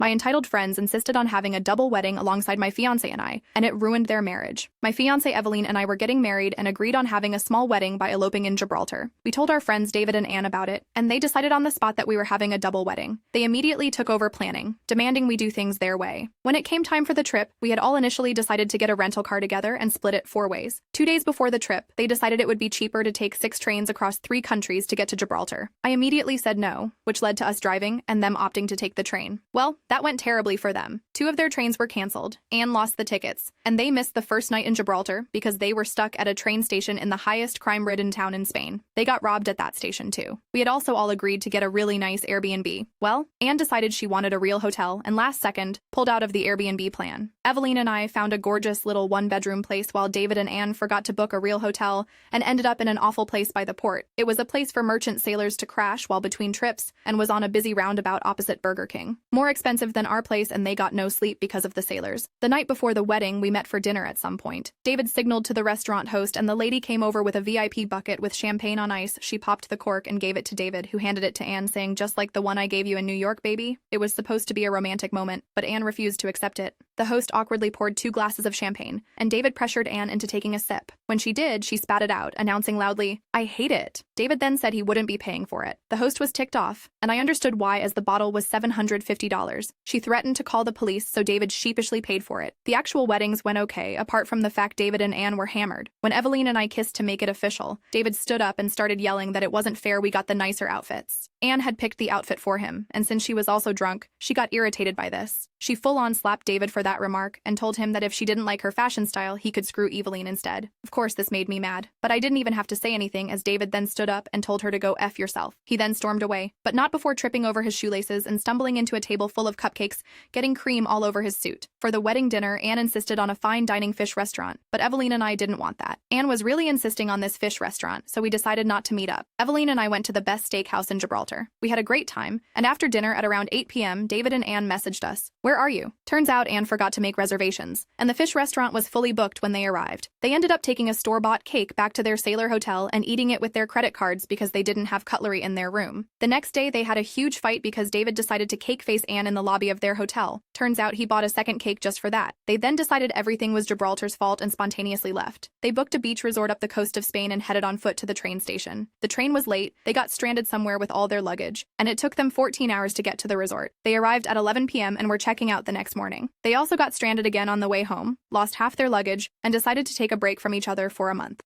My entitled friends insisted on having a double wedding alongside my fiancé and I, and it ruined their marriage. My fiancé Eveline and I were getting married and agreed on having a small wedding by eloping in Gibraltar. We told our friends David and Anne about it, and they decided on the spot that we were having a double wedding. They immediately took over planning, demanding we do things their way. When it came time for the trip, we had all initially decided to get a rental car together and split it 4 ways. 2 days before the trip, they decided it would be cheaper to take 6 trains across 3 countries to get to Gibraltar. I immediately said no, which led to us driving and them opting to take the train. Well, that went terribly for them. 2 of their trains were canceled. Anne lost the tickets, and they missed the first night in Gibraltar because they were stuck at a train station in the highest crime-ridden town in Spain. They got robbed at that station too. We had also all agreed to get a really nice Airbnb. Well, Anne decided she wanted a real hotel and last second pulled out of the Airbnb plan. Eveline and I found a gorgeous little 1-bedroom place while David and Anne forgot to book a real hotel and ended up in an awful place by the port. It was a place for merchant sailors to crash while between trips and was on a busy roundabout opposite Burger King. More expensive than our place, and they got no sleep because of the sailors. The night before the wedding, we met for dinner at some point. David signaled to the restaurant host and the lady came over with a VIP bucket with champagne on ice. She popped the cork and gave it to David, who handed it to Anne saying, "Just like the one I gave you in New York, baby." It was supposed to be a romantic moment, but Anne refused to accept it. The host awkwardly poured 2 glasses of champagne, and David pressured Anne into taking a sip. When she did, she spat it out, announcing loudly, "I hate it." David then said he wouldn't be paying for it. The host was ticked off, and I understood why, as the bottle was $750. She threatened to call the police, so David sheepishly paid for it. The actual weddings went okay, apart from the fact David and Anne were hammered. When Eveline and I kissed to make it official, David stood up and started yelling that it wasn't fair we got the nicer outfits. Anne had picked the outfit for him, and since she was also drunk, she got irritated by this. She full-on slapped David for that remark and told him that if she didn't like her fashion style, he could screw Eveline instead. Of course, this made me mad, but I didn't even have to say anything as David then stood up and told her to go F yourself. He then stormed away, but not before tripping over his shoelaces and stumbling into a table full of cupcakes, getting cream all over his suit. For the wedding dinner, Anne insisted on a fine dining fish restaurant, but Eveline and I didn't want that. Anne was really insisting on this fish restaurant, so we decided not to meet up. Eveline and I went to the best steakhouse in Gibraltar. We had a great time, and after dinner at around 8 p.m., David and Anne messaged us, "Where are you?" Turns out Anne forgot to make reservations, and the fish restaurant was fully booked when they arrived. They ended up taking a store-bought cake back to their sailor hotel and eating it with their credit cards because they didn't have cutlery in their room. The next day, they had a huge fight because David decided to cake face Anne in the lobby of their hotel. Turns out he bought a second cake just for that. They then decided everything was Gibraltar's fault and spontaneously left. They booked a beach resort up the coast of Spain and headed on foot to the train station. The train was late, they got stranded somewhere with all their luggage, and it took them 14 hours to get to the resort. They arrived at 11 p.m. and were checking out the next morning. They also got stranded again on the way home, lost half their luggage, and decided to take a break from each other for a month.